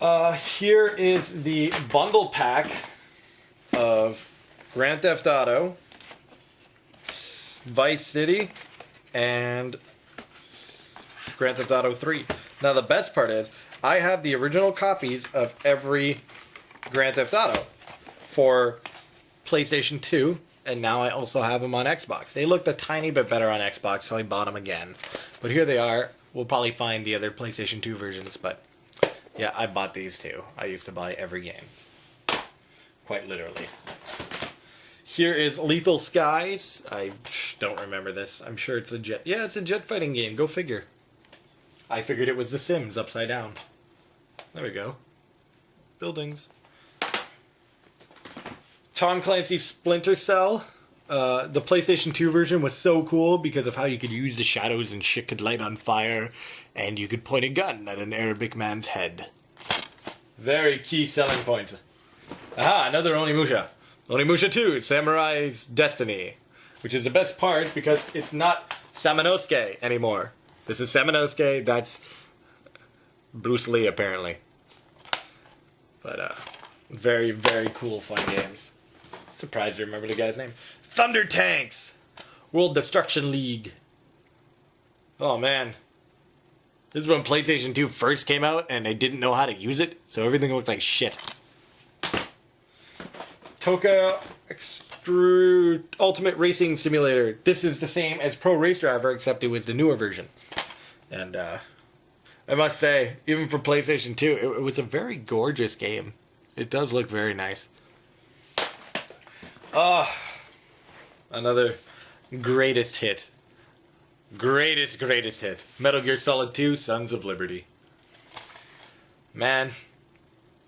Here is the bundle pack of Grand Theft Auto, Vice City, and Grand Theft Auto 3. Now the best part is, I have the original copies of every Grand Theft Auto for PlayStation 2, and now I also have them on Xbox. They looked a tiny bit better on Xbox, so I bought them again. But here they are. We'll probably find the other PlayStation 2 versions, but yeah, I bought these too. I used to buy every game. Quite literally. Here is Lethal Skies. I don't remember this. I'm sure it's a jet. Yeah, it's a jet fighting game. Go figure. I figured it was The Sims upside down. There we go. Buildings. Tom Clancy's Splinter Cell. The PlayStation 2 version was so cool because of how you could use the shadows and shit could light on fire, and you could point a gun at an Arabic man's head. Very key selling points. Aha, another Onimusha. Onimusha 2, Samurai's Destiny. Which is the best part because it's not Samanosuke anymore. This is Samanosuke, that's Bruce Lee apparently. But very, very cool fun games. Surprised to remember the guy's name. Thunder Tanks! World Destruction League. Oh man. This is when PlayStation 2 first came out and they didn't know how to use it, so everything looked like shit. Toka Extrude Ultimate Racing Simulator. This is the same as Pro Race Driver, except it was the newer version. And I must say, even for PlayStation 2, it was a very gorgeous game. It does look very nice. Another greatest hit. Greatest hit. Metal Gear Solid 2, Sons of Liberty. Man,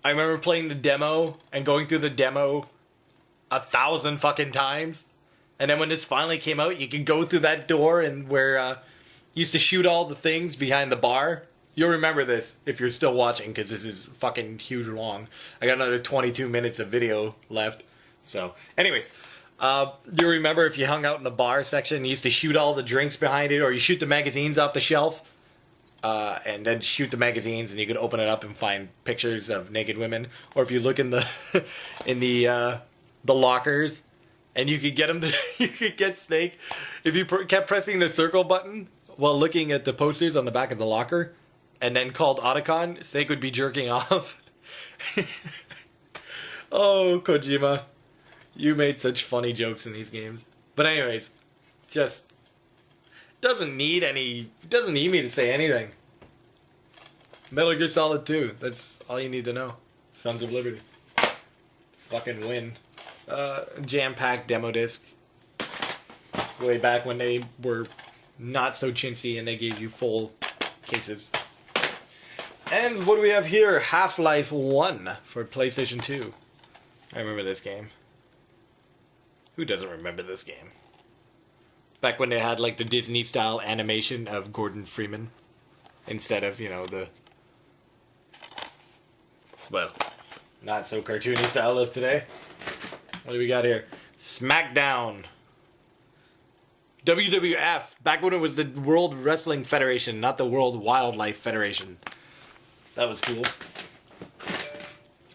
I remember playing the demo and going through the demo 1,000 fucking times. And then when this finally came out, you could go through that door and where you used to shoot all the things behind the bar. You'll remember this if you're still watching, because this is fucking huge long. I got another 22 minutes of video left. So, anyways, you remember if you hung out in the bar section, you used to shoot all the drinks behind it, or you shoot the magazines off the shelf, and then shoot the magazines, and you could open it up and find pictures of naked women. Or if you look in the in the lockers, and you could get them to, you could get Snake if you kept pressing the circle button while looking at the posters on the back of the locker, and then called Otacon, Snake would be jerking off. Oh, Kojima. You made such funny jokes in these games. But anyways, just doesn't need me to say anything. Metal Gear Solid 2, that's all you need to know. Sons of Liberty. Fucking win. Jam-packed demo disc. Way back when they were not so chintzy and they gave you full cases. And what do we have here? Half-Life 1 for PlayStation 2. I remember this game. Who doesn't remember this game? Back when they had like the Disney-style animation of Gordon Freeman instead of, you know, the, well, not so cartoony style of today. What do we got here? SmackDown. WWF. Back when it was the World Wrestling Federation, not the World Wildlife Federation. That was cool.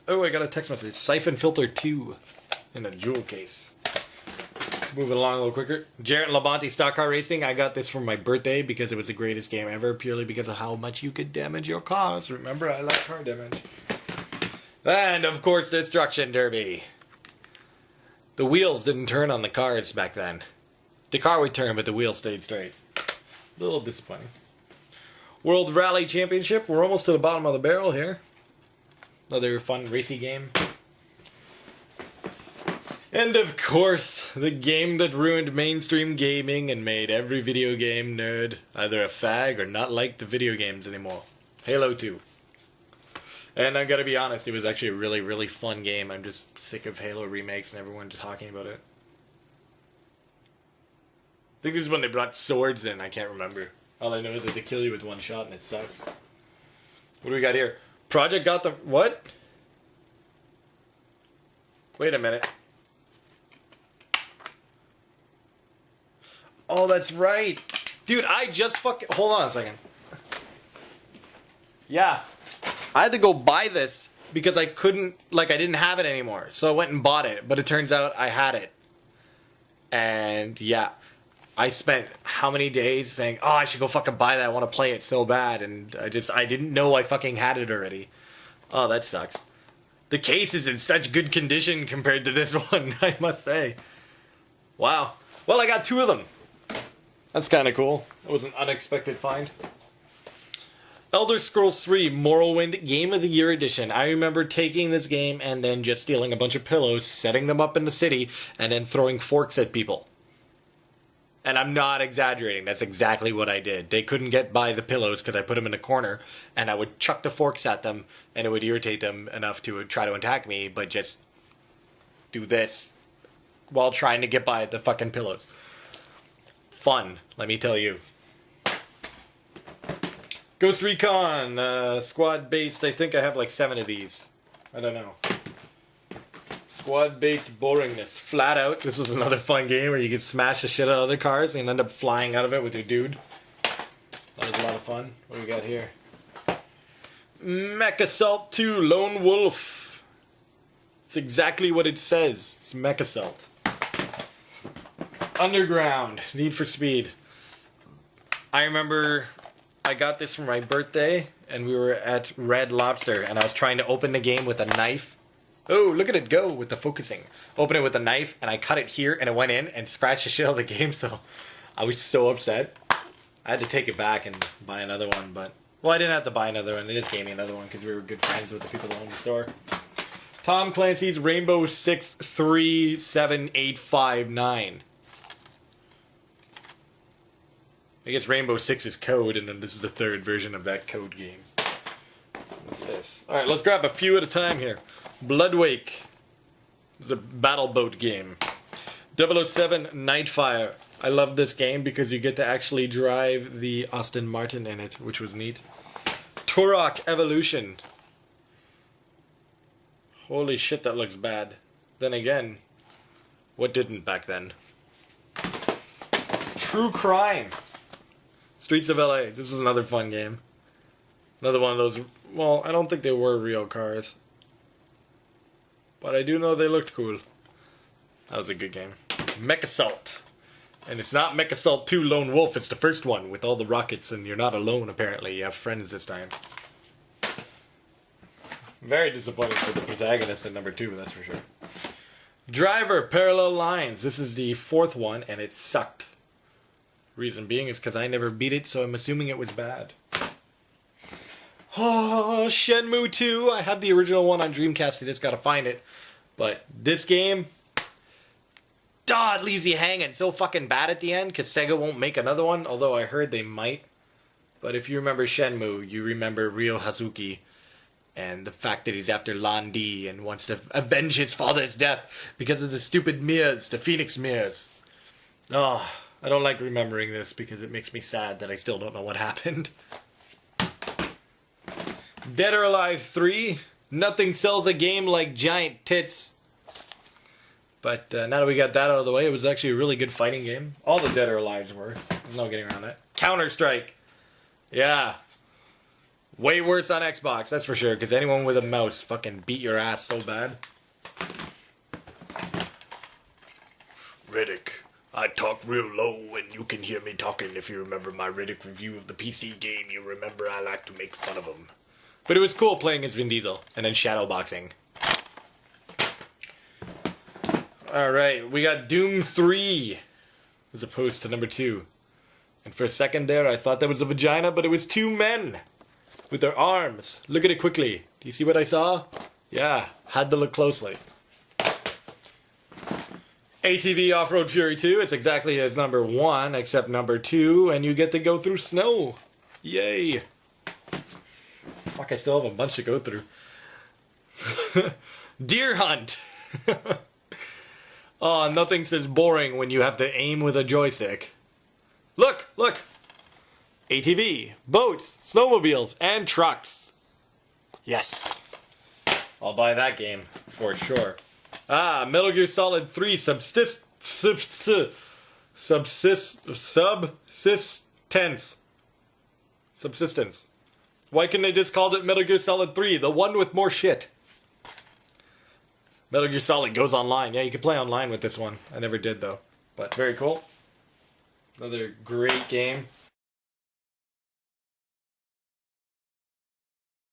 Oh, I got a text message. Siphon Filter 2 in a jewel case. Moving along a little quicker. Jarrett Labonte Stock Car Racing. I got this for my birthday because it was the greatest game ever, purely because of how much you could damage your cars. Remember, I like car damage. And, of course, Destruction Derby. The wheels didn't turn on the cars back then. The car would turn, but the wheels stayed straight. A little disappointing. World Rally Championship. We're almost to the bottom of the barrel here. Another fun racy game. And of course, the game that ruined mainstream gaming and made every video game nerd either a fag or not like the video games anymore. Halo 2. And I gotta be honest, it was actually a really, really fun game. I'm just sick of Halo remakes and everyone just talking about it. I think this is when they brought swords in, I can't remember. All I know is that they kill you with one shot and it sucks. What do we got here? Project got the... what? Wait a minute. Oh, that's right. Dude, I just fucking... hold on a second. Yeah. I had to go buy this because I couldn't, like, I didn't have it anymore. So I went and bought it, but it turns out I had it. And yeah, I spent how many days saying, oh, I should go fucking buy that. I want to play it so bad. And I didn't know I fucking had it already. Oh, that sucks. The case is in such good condition compared to this one, I must say. Wow. Well, I got 2 of them. That's kind of cool. It was an unexpected find. Elder Scrolls 3 Morrowind Game of the Year Edition. I remember taking this game and then just stealing a bunch of pillows, setting them up in the city, and then throwing forks at people. And I'm not exaggerating. That's exactly what I did. They couldn't get by the pillows because I put them in a corner, and I would chuck the forks at them, and it would irritate them enough to try to attack me, but just do this while trying to get by the fucking pillows. Fun, let me tell you. Ghost Recon, squad-based. I think I have like 7 of these. I don't know. Squad-based boringness. Flat Out. This was another fun game where you could smash the shit out of other cars and end up flying out of it with your dude. That was a lot of fun. What do we got here? Mech Assault 2 Lone Wolf. It's exactly what it says. It's Mech Assault. Underground. Need for Speed. I remember I got this for my birthday, and we were at Red Lobster, and I was trying to open the game with a knife. Oh, look at it go with the focusing. Open it with a knife, and I cut it here, and it went in and scratched the shit out of the game, so I was so upset. I had to take it back and buy another one, but... Well, I didn't have to buy another one. They just gave me another one because we were good friends with the people that owned the store. Tom Clancy's Rainbow Six 37859. I guess Rainbow Six is code, and then this is the 3rd version of that code game. What's this? Alright, let's grab a few at a time here. Bloodwake. This is a battle boat game. 007 Nightfire. I love this game because you get to actually drive the Aston Martin in it, which was neat. Turok Evolution. Holy shit, that looks bad. Then again, what didn't back then? True Crime. Streets of LA. This is another fun game. Another one of those... Well, I don't think they were real cars. But I do know they looked cool. That was a good game. Mech Assault. And it's not Mech Assault 2 Lone Wolf. It's the first one with all the rockets. And you're not alone, apparently. You have friends this time. Very disappointed for the protagonist in number 2, that's for sure. Driver Parallel Lines. This is the 4th one, and it sucked. Reason being is because I never beat it, so I'm assuming it was bad. Oh, Shenmue 2. I have the original one on Dreamcast. I just gotta find it. But this game, it leaves you hanging so fucking bad at the end because Sega won't make another one, although I heard they might. But if you remember Shenmue, you remember Ryo Hazuki and the fact that he's after Lan Di and wants to avenge his father's death because of the stupid mirrors, the Phoenix mirrors. Oh, I don't like remembering this because it makes me sad that I still don't know what happened. Dead or Alive 3. Nothing sells a game like giant tits. But now that we got that out of the way, it was actually a really good fighting game. All the Dead or Alives were. There's no getting around that. Counter-Strike. Yeah. Way worse on Xbox, that's for sure, because anyone with a mouse fucking beat your ass so bad. Riddick. I talk real low and you can hear me talking. If you remember my Riddick review of the PC game, you remember I like to make fun of him. But it was cool playing as Vin Diesel and then shadowboxing. Alright, we got Doom 3 as opposed to number 2. And for a second there I thought that was a vagina, but it was 2 men with their arms. Look at it quickly. Do you see what I saw? Yeah, had to look closely. ATV Off-Road Fury 2, it's exactly as number 1, except number 2, and you get to go through snow. Yay. Fuck, I still have a bunch to go through. Deer Hunt. Oh, nothing says boring when you have to aim with a joystick. Look, look. ATV, boats, snowmobiles, and trucks. Yes. I'll buy that game for sure. Ah, Metal Gear Solid 3 Subsistence. Why couldn't they just called it Metal Gear Solid 3? The one with more shit. Metal Gear Solid goes online. Yeah, you can play online with this one. I never did, though. But very cool. Another great game.